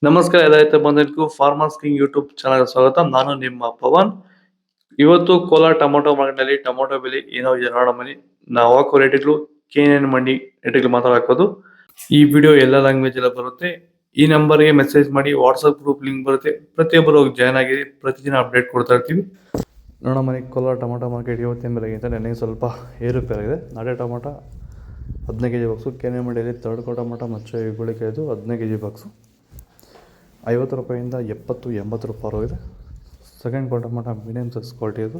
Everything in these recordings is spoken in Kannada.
ನಮಸ್ಕಾರ ಎಲ್ಲ ರೈತ ಬಂಧುಗಳಿಗೂ ಫಾರ್ಮರ್ಸ್ ಕಿಂಗ್ ಯೂಟ್ಯೂಬ್ ಚಾನಲ್ ಸ್ವಾಗತ. ನಾನು ನಿಮ್ಮ ಪವನ್. ಇವತ್ತು ಕೋಲಾರ ಟೊಮೊಟೊ ಮಾರ್ಕೆಟ್ನಲ್ಲಿ ಟೊಮೊಟೊ ಬೆಲೆ ಏನೋ ಇದೆ ನೋಡೋಣ ಬನ್ನಿ. ನಾವು ಹಾಕೋ ರೇಟ್ಗಳು KNN ಮಂಡಿ ರೇಟ್ಗಳು ಮಾತಾಡೋದು. ಈ ವಿಡಿಯೋ ಎಲ್ಲ ಲ್ಯಾಂಗ್ವೇಜ್ ಎಲ್ಲ ಬರುತ್ತೆ. ಈ ನಂಬರ್ಗೆ ಮೆಸೇಜ್ ಮಾಡಿ, ವಾಟ್ಸಪ್ ಗ್ರೂಪ್ ಲಿಂಕ್ ಬರುತ್ತೆ, ಪ್ರತಿಯೊಬ್ಬರು ಜಾಯ್ನ್ ಆಗಿ ಪ್ರತಿದಿನ ಅಪ್ಡೇಟ್ ಕೊಡ್ತಾ ಇರ್ತೀವಿ. ನೋಡೋಣ ಬನ್ನಿ, ಕೋಲಾರ ಟೊಮೊಟೊ ಮಾರ್ಕೆಟ್ ಇವತ್ತಿನ ಬೆಲೆಗಿಂತ ನೆನ್ನೆ ಸ್ವಲ್ಪ ಏರುಪೇರಾಗಿದೆ. ನಾಡೆ ಟೊಮೊಟೊ 15 kg ಬಾಕ್ಸು, KNN ಮಂಡಿಯಲ್ಲಿ ತರ್ಡ್ ಟೊಮೊಟೊ ಮಚ್ಚೆ ಗುಳಿಕಾಯ್ದು 15 kg ಬಾಕ್ಸು 50 ರೂಪಾಯಿಂದ 70-80 ರೂಪಾಯಿ ಹೋಗಿದೆ. Second tomato medium size quality ಅದು.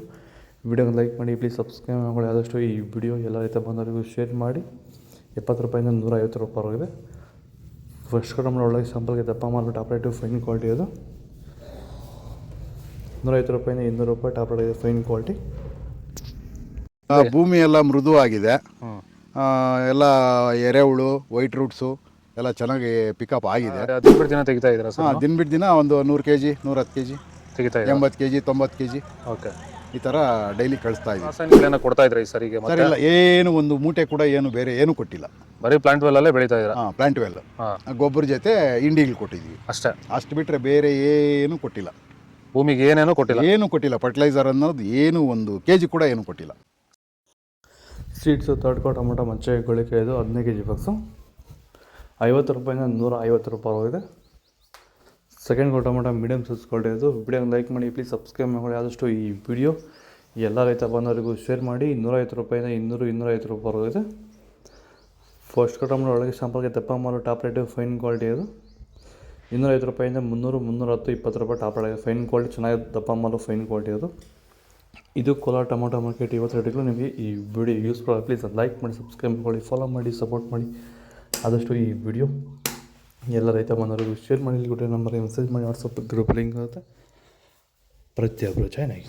ವಿಡಿಯೋಗೆ ಲೈಕ್ ಮಾಡಿ, ಪ್ಲೀಸ್ ಸಬ್ಸ್ಕ್ರೈಬ್ ಮಾಡಿ. ಆದಷ್ಟು ಈ ವಿಡಿಯೋ ಎಲ್ಲ ರೈತ ಬಂದವರಿಗೂ ಶೇರ್ ಮಾಡಿ. 70 ರೂಪಾಯಿಂದ 150 ರೂಪಾಯಿ ಹೋಗಿದೆ. ಫಸ್ಟ್ ಟೊಮೊಟೊ ಒಳಗೆ ಸ್ಯಾಂಪಲ್ಗೆ ದಪ್ಪ ಮಾಡಿಬಿಟ್ಟು ಆಪ್ರೇಟಿವ್ ಫೈನ್ ಕ್ವಾಲಿಟಿ ಅದು. 150 ರೂಪಾಯಿಂದ 200 ರೂಪಾಯಿ ಟಾಪ್ ರೇಟ್ ಇದೆ, ಫೈನ್ ಕ್ವಾಲಿಟಿ. ಭೂಮಿ ಎಲ್ಲ ಮೃದುವಾಗಿದೆ, ಎಲ್ಲ ಎರೆಹುಳು, ವೈಟ್ ರೂಟ್ಸು ಎಲ್ಲ ಚೆನ್ನಾಗಿ ಪಿಕಪ್ ಆಗಿದೆ. ದಿನ ಬಿಟ್ಟು ದಿನ ತೆಗಿತಾ ಇದ್ದೀರಾ ಸರ್? ದಿನ ಬಿಟ್ಟು ದಿನ ಒಂದು 100 kg 110 kg ತೆಗಿತಾ ಇದ್ದೀರಾ? 80 kg 90 kg ಓಕೆ. ಈ ಥರ ಡೈಲಿ ಕಳಿಸ್ತಾ ಇದ್ದೀವಿ. ರಾಸಾಯನಿಕಗಳನ್ನ ಕೊಡ್ತಾ ಇದ್ರಾ ಈ ಸರಿಗೆ? ಸರ್ ಇಲ್ಲ, ಏನು ಒಂದು ಮೂಟೆ ಕೂಡ ಏನು ಬೇರೆ ಏನು ಕೊಟ್ಟಿಲ್ಲ. ಬರೀ ಪ್ಲಾಂಟ್ ವೆಲ್ ಅಲ್ಲೇ ಬೆಳೀತಾ ಇದ್ದೀರಾ? ಪ್ಲಾಂಟ್ ವೆಲ್ ಗೊಬ್ಬರ ಜೊತೆ ಇಂಡಿಗಳು ಕೊಟ್ಟಿದ್ವಿ ಅಷ್ಟೇ. ಅಷ್ಟು ಬಿಟ್ಟರೆ ಬೇರೆ ಏನು ಕೊಟ್ಟಿಲ್ಲ. ಭೂಮಿಗೆ ಏನೇನೋ ಕೊಟ್ಟಿಲ್ಲ? ಏನು ಕೊಟ್ಟಿಲ್ಲ. ಫರ್ಟಿಲೈಸರ್ ಅನ್ನೋದು ಏನು 1 kg ಕೂಡ ಏನು ಕೊಟ್ಟಿಲ್ಲ. ಸೀಡ್ಸು ತರ್ಡ್ ಟೊಮೊಟೊ ಮಚ್ಚೆ ಗುಳಿಕಾಯ್ದು 15 kg ಬಾಕ್ಸು 50 ರೂಪಾಯಿಂದ 150 ರೂಪಾಯಿ ಹೋಗಿದೆ. Second tomato medium size quality ಅದು. ವಿಡಿಯೋನ ಲೈಕ್ ಮಾಡಿ, ಪ್ಲೀಸ್ ಸಬ್ಸ್ಕ್ರೈಬ್ ಮಾಡಿ. ಆದಷ್ಟು ಈ ವಿಡಿಯೋ ಎಲ್ಲ ರೈತ ಬಂದವರಿಗೂ ಶೇರ್ ಮಾಡಿ. 150 ರೂಪಾಯಿಂದ 200-250 ರೂಪಾಯಿ ಹೋಗಿದೆ. ಫಸ್ಟ್ ಟೊಮೊಟೊ ಒಳಗೆ ಸ್ಯಾಂಪಲ್ಗೆ ದಪ್ಪ ಮಾರು ಟಾಪ್ ರೇಟ್ ಫೈನ್ ಕ್ವಾಲಿಟಿ ಅದು. 250 ರೂಪಾಯಿಂದ 300-310 20 ರೂಪಾಯಿ ಟಾಪ್ ರೇಟ್ ಫೈನ್ ಕ್ವಾಲಿಟಿ, ಚೆನ್ನಾಗಿ ದಪ್ಪ ಮಾರು ಫೈನ್ ಕ್ವಾಲಿಟಿ ಅದು. ಇದು ಕೋಲಾರ ಟೊಮೊಟೊ ಮಾರ್ಕೆಟ್ ಇವತ್ತು ರೇಟ್ಗಳು. ನಿಮಗೆ ಈ ವಿಡಿಯೋ ಯೂಸ್ಫುಲ್ ಆಗಿ ಪ್ಲೀಸ್ ಲೈಕ್ ಮಾಡಿ, ಸಬ್ಸ್ಕ್ರೈಬ್ ಮಾಡಿ, ಫಾಲೋ ಮಾಡಿ, ಸಪೋರ್ಟ್ ಮಾಡಿ. ಆದಷ್ಟು ಈ ವಿಡಿಯೋ ಎಲ್ಲ ರೈತ ಬಂದವರಿಗೂ ಶೇರ್ ಮಾಡಿ. ನಂಬರ್ಗೆ ಮೆಸೇಜ್ ಮಾಡಿ, ವಾಟ್ಸಪ್ ಗ್ರೂಪ್ ಲಿಂಕ್ ಆಗುತ್ತೆ, ಪ್ರತಿಯೊಬ್ಬರು ಜಾಯ್ನ್ ಆಗಿ.